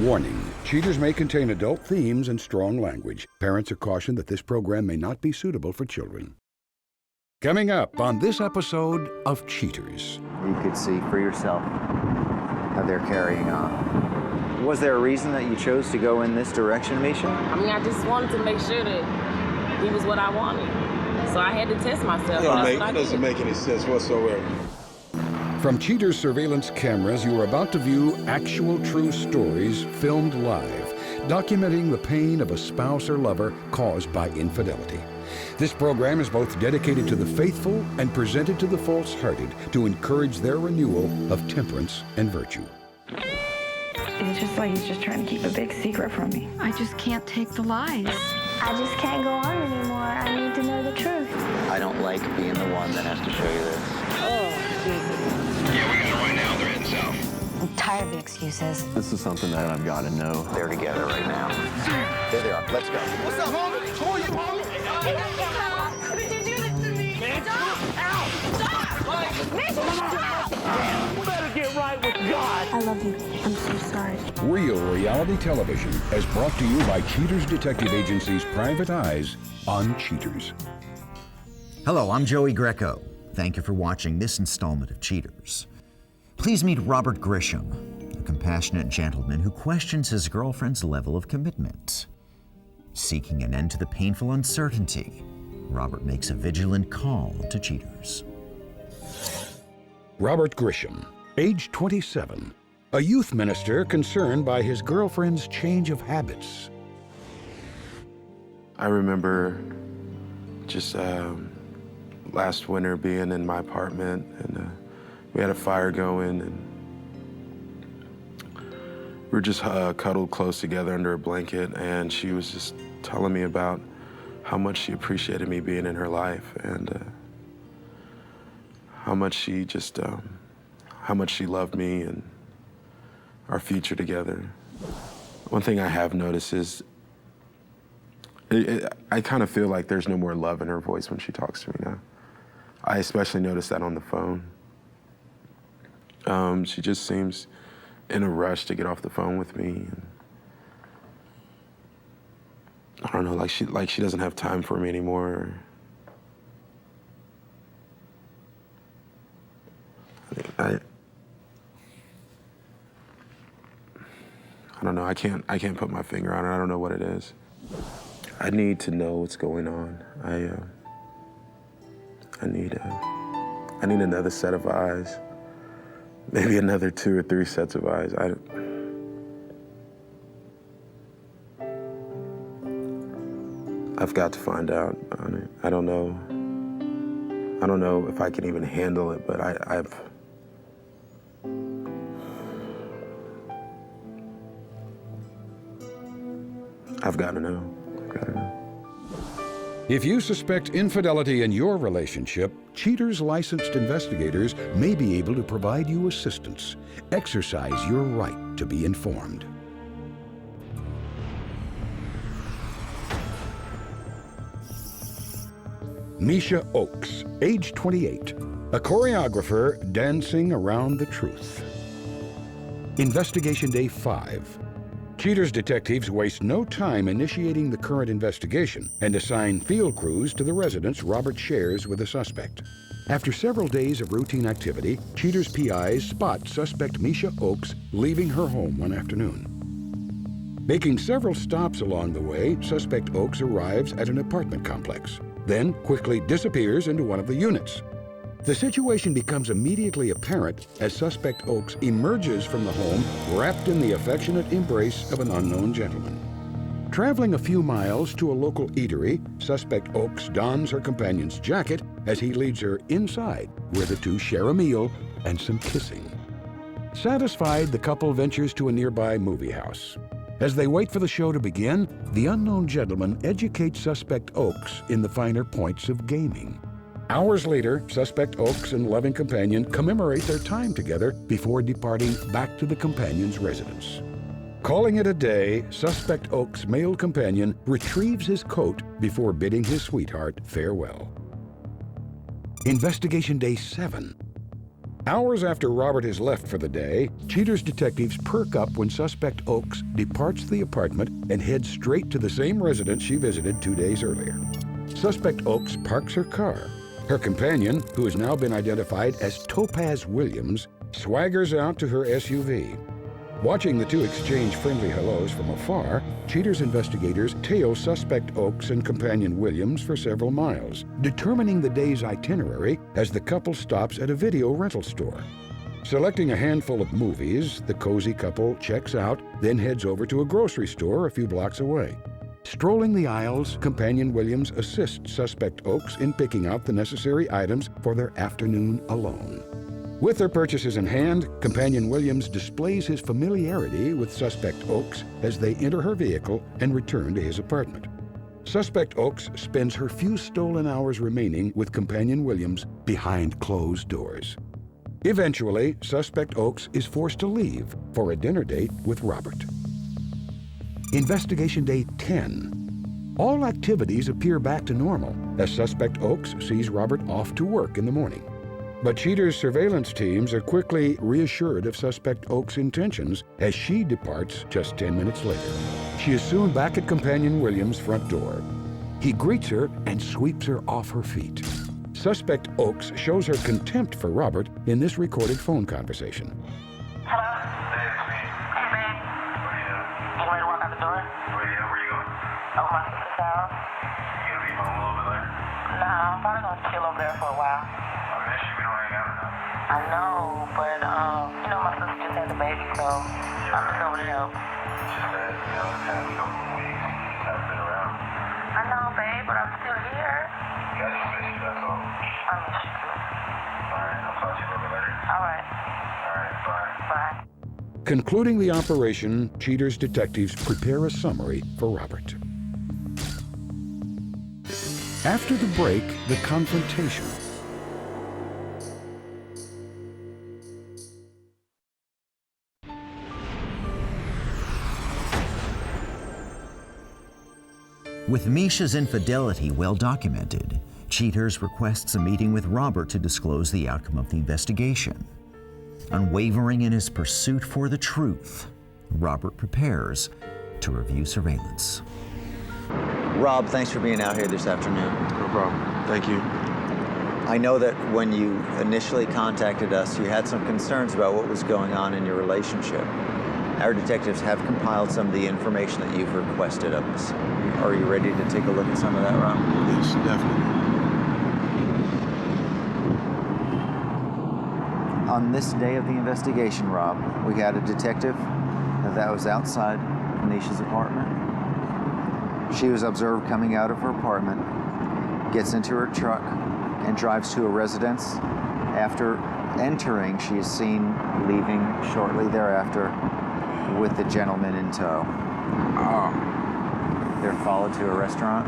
Warning, cheaters may contain adult themes and strong language. Parents are cautioned that this program may not be suitable for children. Coming up on this episode of Cheaters. You could see for yourself how they're carrying on. Was there a reason that you chose to go in this direction, Misha? I mean, I just wanted to make sure that he was what I wanted. So I had to test myself. It doesn't make any sense whatsoever. From Cheaters surveillance cameras, you are about to view actual true stories filmed live, documenting the pain of a spouse or lover caused by infidelity. This program is both dedicated to the faithful and presented to the false-hearted to encourage their renewal of temperance and virtue. It's just like he's just trying to keep a big secret from me. I just can't take the lies. I just can't go on anymore. I need to know the truth. I don't like being the one that has to show you this. Oh, Jesus. Yeah, we got it right now. They're heading south. I'm tired of the excuses. This is something that I've got to know. They're together right now. There they are. Let's go. What's up, homie? Who are you, homie? How did you do this to me? Man, Stop! Ow! Stop! you better get right with God. I love you. I'm so sorry. Real reality television is brought to you by Cheaters Detective Agency's Private Eyes on Cheaters. Hello, I'm Joey Greco. Thank you for watching this installment of Cheaters. Please meet Robert Grishem, a compassionate gentleman who questions his girlfriend's level of commitment. Seeking an end to the painful uncertainty, Robert makes a vigilant call to cheaters. Robert Grishem, age 27, a youth minister concerned by his girlfriend's change of habits. I remember just last winter being in my apartment, and we had a fire going, and we were just cuddled close together under a blanket, and she was just telling me about how much she appreciated me being in her life, and how much she loved me and our future together. One thing I have noticed is I kind of feel like there's no more love in her voice when she talks to me now. I especially noticed that on the phone. She just seems in a rush to get off the phone with me. And I don't know, like she doesn't have time for me anymore. I don't know. I can't put my finger on it. I don't know what it is. I need to know what's going on. I need another set of eyes. Maybe another 2 or 3 sets of eyes. I've got to find out on it. I don't know if I can even handle it, but I've got to know. I've got to know. If you suspect infidelity in your relationship, Cheaters licensed investigators may be able to provide you assistance. Exercise your right to be informed. Misha Oakes, age 28, a choreographer dancing around the truth. Investigation Day 5. Cheaters detectives waste no time initiating the current investigation and assign field crews to the residence Robert shares with the suspect. After several days of routine activity, Cheaters PIs spot suspect Misha Oakes leaving her home one afternoon. Making several stops along the way, suspect Oakes arrives at an apartment complex, then quickly disappears into one of the units. The situation becomes immediately apparent as suspect Oakes emerges from the home wrapped in the affectionate embrace of an unknown gentleman. Traveling a few miles to a local eatery, suspect Oakes dons her companion's jacket as he leads her inside, where the two share a meal and some kissing. Satisfied, the couple ventures to a nearby movie house. As they wait for the show to begin, the unknown gentleman educates suspect Oakes in the finer points of gaming. Hours later, suspect Oakes and loving companion commemorate their time together before departing back to the companion's residence. Calling it a day, suspect Oakes' male companion retrieves his coat before bidding his sweetheart farewell. Investigation Day 7. Hours after Robert has left for the day, Cheater's detectives perk up when suspect Oakes departs the apartment and heads straight to the same residence she visited 2 days earlier. Suspect Oakes parks her car. Her companion, who has now been identified as Topaz Williams, swaggers out to her SUV. Watching the two exchange friendly hellos from afar, Cheater's investigators tail suspect Oakes and companion Williams for several miles, determining the day's itinerary as the couple stops at a video rental store. Selecting a handful of movies, the cozy couple checks out, then heads over to a grocery store a few blocks away. Strolling the aisles, companion Williams assists suspect Oakes in picking out the necessary items for their afternoon alone. With their purchases in hand, companion Williams displays his familiarity with suspect Oakes as they enter her vehicle and return to his apartment. Suspect Oakes spends her few stolen hours remaining with companion Williams behind closed doors. Eventually, suspect Oakes is forced to leave for a dinner date with Robert. Investigation Day 10. All activities appear back to normal as suspect Oakes sees Robert off to work in the morning. But Cheater's surveillance teams are quickly reassured of suspect Oakes' intentions as she departs just 10 minutes later. She is soon back at companion Williams' front door. He greets her and sweeps her off her feet. Suspect Oakes shows her contempt for Robert in this recorded phone conversation. Hello? Hey, it's me. Hey, babe. What are you doing? You ready to walk out the door? Where you going? Oh, my sister's house. You gonna be home a little bit later? Nah, I'm probably gonna chill over there for a while. I miss you. We don't hang out enough. I know, but, you know, my sister just had the baby, so I'm just over to help. Just that, you know, the past couple of weeks, you haven't been around. I know, babe, but I'm still here. Yeah, I just miss you, that's all. I miss you, too. All right, I'll talk to you a little bit later. All right. All right, bye. Bye. Concluding the operation, Cheater's detectives prepare a summary for Robert. After the break, the confrontation. With Misha's infidelity well documented, Cheaters requests a meeting with Robert to disclose the outcome of the investigation. Unwavering in his pursuit for the truth, Robert prepares to review surveillance. Rob, thanks for being out here this afternoon. No problem. Thank you. I know that when you initially contacted us, you had some concerns about what was going on in your relationship. Our detectives have compiled some of the information that you've requested of us. Are you ready to take a look at some of that, Rob? Yes, definitely. On this day of the investigation, Rob, we had a detective that was outside Nisha's apartment. She was observed coming out of her apartment, gets into her truck, and drives to a residence. After entering, she is seen leaving shortly thereafter with the gentleman in tow. They're followed to a restaurant,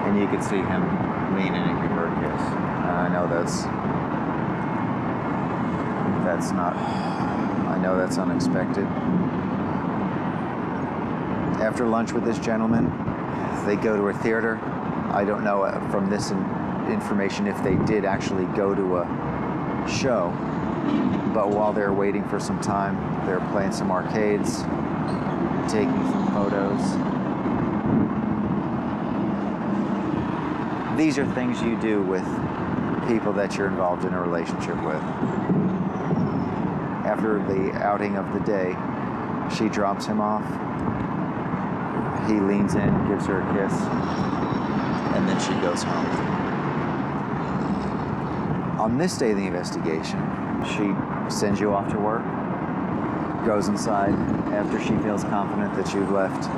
and you could see him lean in and give her a kiss. I know that's unexpected. After lunch with this gentleman, they go to a theater. I don't know from this information if they did actually go to a show, but while they're waiting for some time, they're playing some arcades, taking some photos. These are things you do with people that you're involved in a relationship with. After the outing of the day, she drops him off. He leans in, gives her a kiss, and then she goes home. On this day of the investigation, she sends you off to work, goes inside after she feels confident that you've left,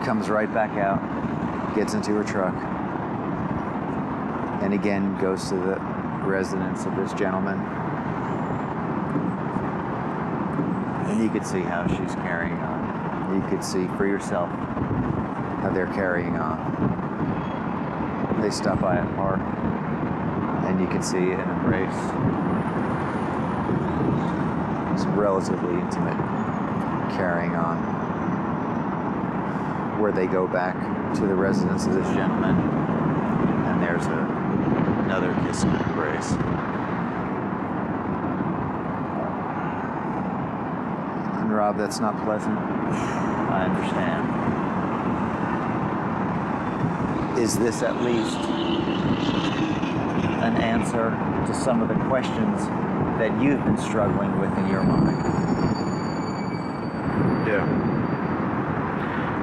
comes right back out, gets into her truck, and again goes to the residence of this gentleman. And you could see how she's carrying on. You could see for yourself how they're carrying on. They stop by a park, and you can see an embrace. It's relatively intimate carrying on. Where they go back to the residence of this gentleman, and there's a another kiss and embrace. And Rob, that's not pleasant. I understand. Is this at least an answer to some of the questions that you've been struggling with in your mind? Yeah.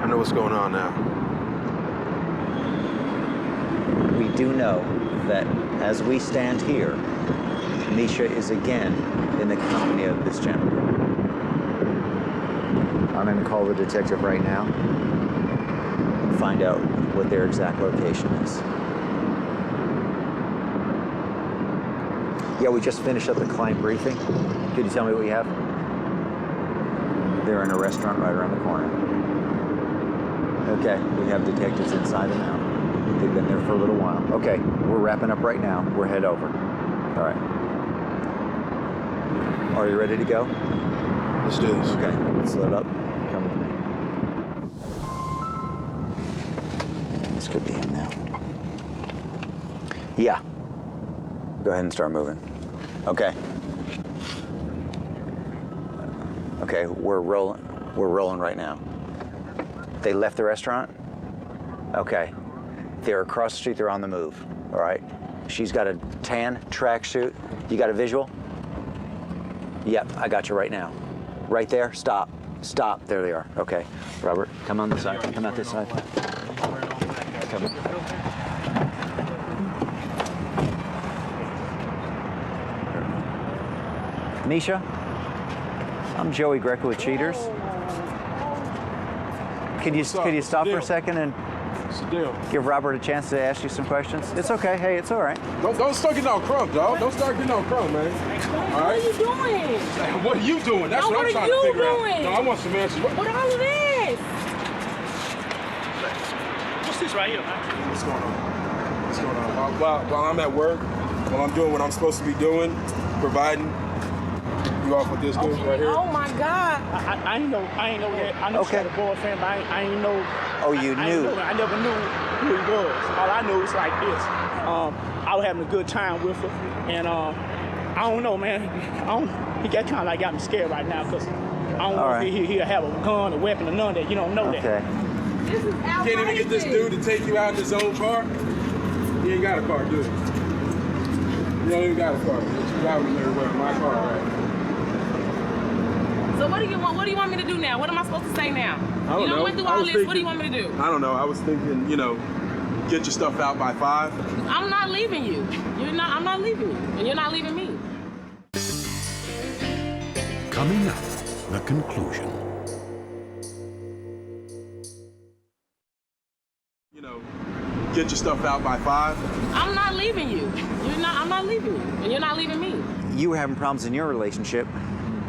I know what's going on now. We do know that as we stand here, Nisha is again in the company of this gentleman. I'm going to call the detective right now and find out what their exact location is. Yeah, we just finished up the client briefing. Could you tell me what you have? They're in a restaurant right around the corner. Okay, we have detectives inside and out. They've been there for a little while. Okay, we're wrapping up right now. We're head over. All right. Are you ready to go? Let's do this. Okay, let's load up. Come with me. This could be him now. Yeah. Go ahead and start moving. Okay. Okay, we're rolling. We're rolling right now. They left the restaurant? Okay. They're across the street, they're on the move. All right. She's got a tan tracksuit. You got a visual? Yep, I got you right now. Right there, stop. Stop, there they are. Okay. Robert, come on this side. Come out this side. Come on. Nisha, I'm Joey Greco with Cheaters. Could you stop for a second and give Robert a chance to ask you some questions? It's okay. Hey, it's all right. Don't start getting all crumb, dog. Don't start getting all crumb, man. All right? What are you doing? What are you doing? That's what I'm trying to figure out. No, I want some answers. What all of this? What's this right here, man? What's going on? What's going on? While I'm at work, while I'm doing what I'm supposed to be doing, providing, you off with this dude right here? Oh my God. I ain't know that. I know she had a boyfriend, but I ain't know. Oh, you knew? I never knew who he was. All I knew was like this. I was having a good time with her, and I don't know, man. He got kind of like got me scared right now because I don't know if he'll have a gun, a weapon, or none of that. You don't know that. This is outrageous. You can't even get this dude to take you out in his own car? He ain't got a car, do he? You don't even got a car. You're driving everywhere in my car, right? So what do you want? What do you want me to do now? What am I supposed to say now? I don't know. Went through all this. What do you want me to do? I don't know. I was thinking, get your stuff out by 5. I'm not leaving you. I'm not leaving you, and you're not leaving me. Coming up, the conclusion. Get your stuff out by 5. I'm not leaving you. I'm not leaving you, and you're not leaving me. You were having problems in your relationship,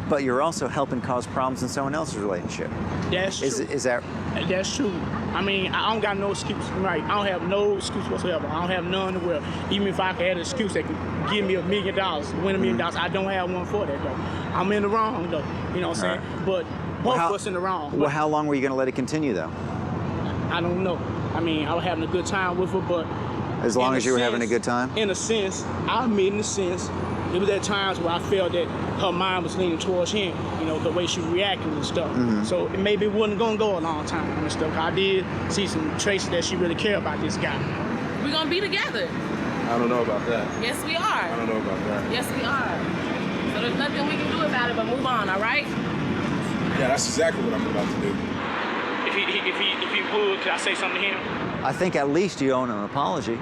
but you're also helping cause problems in someone else's relationship. That's true. Is that? That's true. I mean, I don't got no excuse, right? I don't have no excuse whatsoever. I don't have none in the world. Even if I could have an excuse that could give me $1 million, win $1 million, I don't have one for that, though. I'm in the wrong, though. You know what I'm saying? But both of us in the wrong. Well, how long were you going to let it continue, though? I don't know. I mean, I was having a good time with her, but... As long as you were having a good time? In a sense, I admit in a sense, it was at times where I felt that her mind was leaning towards him, the way she reacted and stuff. So maybe it wasn't going to go a long time and stuff. I did see some traces that she really cared about this guy. We're going to be together. I don't know about that. Yes, we are. I don't know about that. Yes, we are. So there's nothing we can do about it but move on, all right? Yeah, that's exactly what I'm about to do. If he would, could I say something to him? I think at least you owe an apology.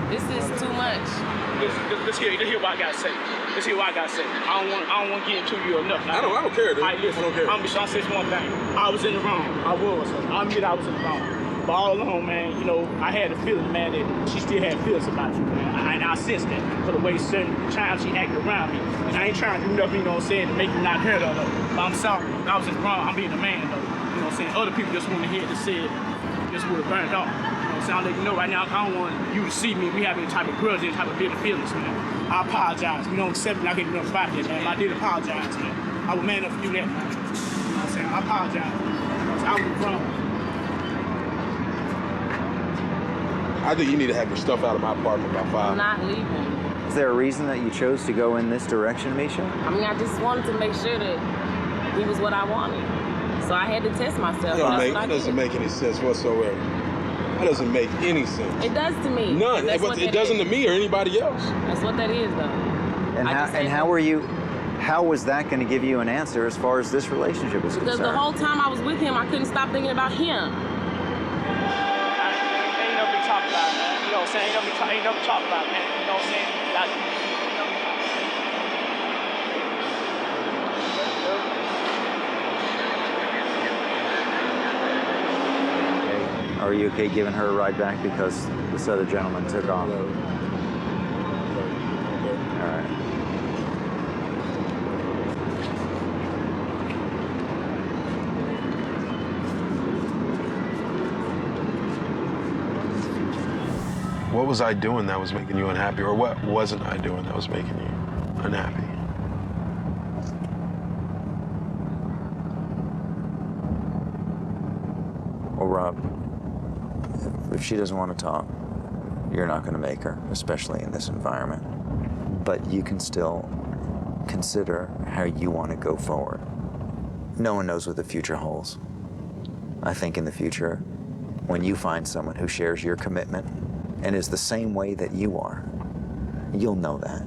This is too much. Let's hear what I got to say. Let's hear what I got to say. I don't want to get into you or nothing. I don't care, dude. All right, listen, I don't care. I'm just trying to say one thing. I was in the wrong. I admit I was in the wrong. But all along, man, I had the feeling, man, that she still had feelings about you, man. I sensed that for the way certain times she acted around me. And I ain't trying to do nothing, to make you not hurt her, though. But I'm sorry. I was in the wrong. I'm being a man, though. Other people just want to hear this said, just would have burned off. So I'll let you know right now, I don't want you to see me. We have any type of grudge, any type of bitter feelings, man. I apologize. We don't accept it. I can't do nothing about that, man. I did apologize, man. I was man enough to do that, man. I apologize. I was wrong. I I think you need to have your stuff out of my apartment by 5. I'm not leaving. Is there a reason that you chose to go in this direction, Misha? I mean, I just wanted to make sure that he was what I wanted. So I had to test myself. That doesn't make any sense whatsoever. That doesn't make any sense. It does to me. None. It doesn't to me or anybody else. That's what that is, though. How was that going to give you an answer as far as this relationship is concerned? Because the whole time I was with him, I couldn't stop thinking about him. Ain't nobody talking about it, man. You know what I'm saying? Ain't nobody talking about it, man. You know what I'm saying? Are you okay giving her a ride back because this other gentleman took off? No. All right. What was I doing that was making you unhappy, or what wasn't I doing that was making you unhappy? Well, Rob, if she doesn't want to talk, you're not going to make her, especially in this environment. But you can still consider how you want to go forward. No one knows what the future holds. I think in the future, when you find someone who shares your commitment and is the same way that you are, you'll know that.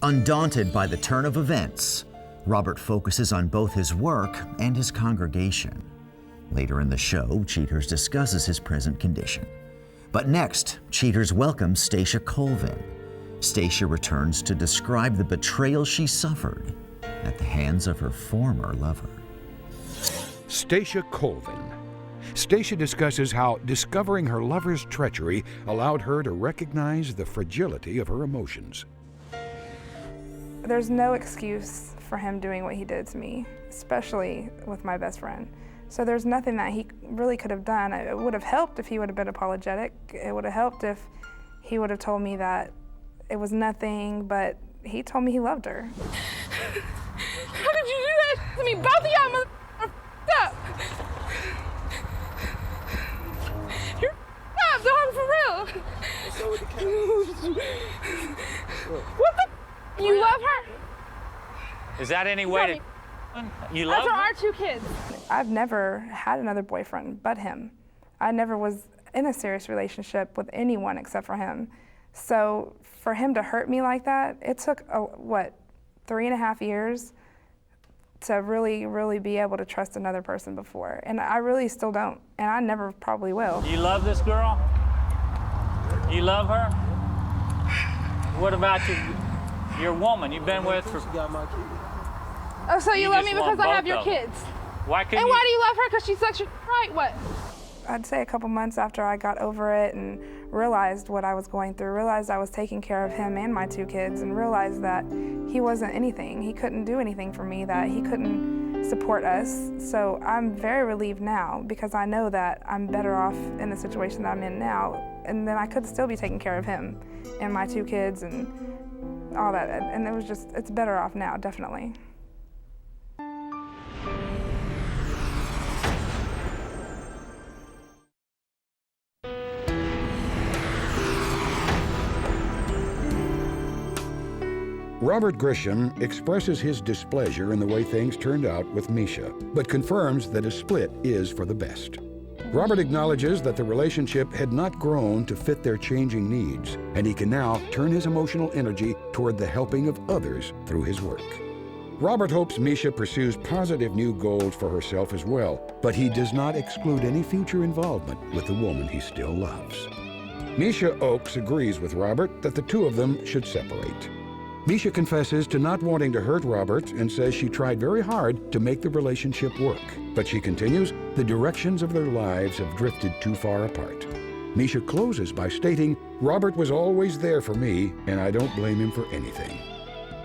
Undaunted by the turn of events, Robert focuses on both his work and his congregation. Later in the show, Cheaters discusses his present condition. But next, Cheaters welcomes Stacia Colvin. Stacia returns to describe the betrayal she suffered at the hands of her former lover. Stacia Colvin. Stacia discusses how discovering her lover's treachery allowed her to recognize the fragility of her emotions. There's no excuse for him doing what he did to me, especially with my best friend. So there's nothing that he really could have done. It would have helped if he would have been apologetic. It would have helped if he would have told me that it was nothing, but he told me he loved her. How could you do that to me? Both of y'all are up. You're up, dog, for real. What the? You love her? Is that any way to... You love After her? our 2 kids. I've never had another boyfriend but him. I never was in a serious relationship with anyone except for him. So for him to hurt me like that, it took, 3.5 years to really be able to trust another person before. And I really still don't, and I never probably will. You love this girl? You love her? What about your woman you've been with for... Oh, so you love me because I have your kids? Why couldn't And why do you love her? Because she sucks your right? What? I'd say a couple months after I got over it and realized what I was going through, realized I was taking care of him and my 2 kids, and realized that he wasn't anything. He couldn't do anything for me, that he couldn't support us. So I'm very relieved now because I know that I'm better off in the situation that I'm in now, and then I could still be taking care of him and my 2 kids and all that. And it was just, it's better off now, definitely. Robert Grishem expresses his displeasure in the way things turned out with Misha, but confirms that a split is for the best. Robert acknowledges that the relationship had not grown to fit their changing needs, and he can now turn his emotional energy toward the helping of others through his work. Robert hopes Misha pursues positive new goals for herself as well, but he does not exclude any future involvement with the woman he still loves. Misha Oakes agrees with Robert that the 2 of them should separate. Misha confesses to not wanting to hurt Robert and says she tried very hard to make the relationship work. But she continues, the directions of their lives have drifted too far apart. Misha closes by stating, Robert was always there for me, and I don't blame him for anything.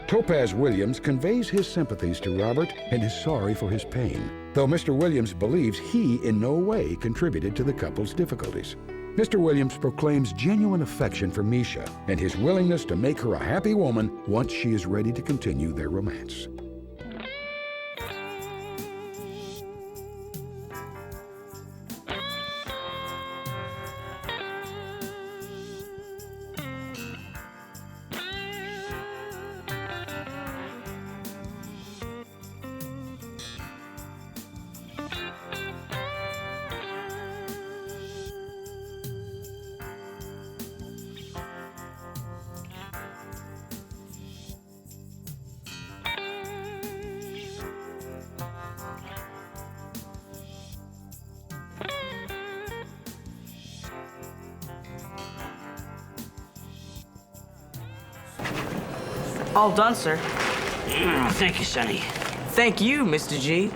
Topaz Williams conveys his sympathies to Robert and is sorry for his pain, though Mr. Williams believes he in no way contributed to the couple's difficulties. Mr. Williams proclaims genuine affection for Misha and his willingness to make her a happy woman once she is ready to continue their romance. All done, sir. Thank you, Sonny. Thank you, Mr. G.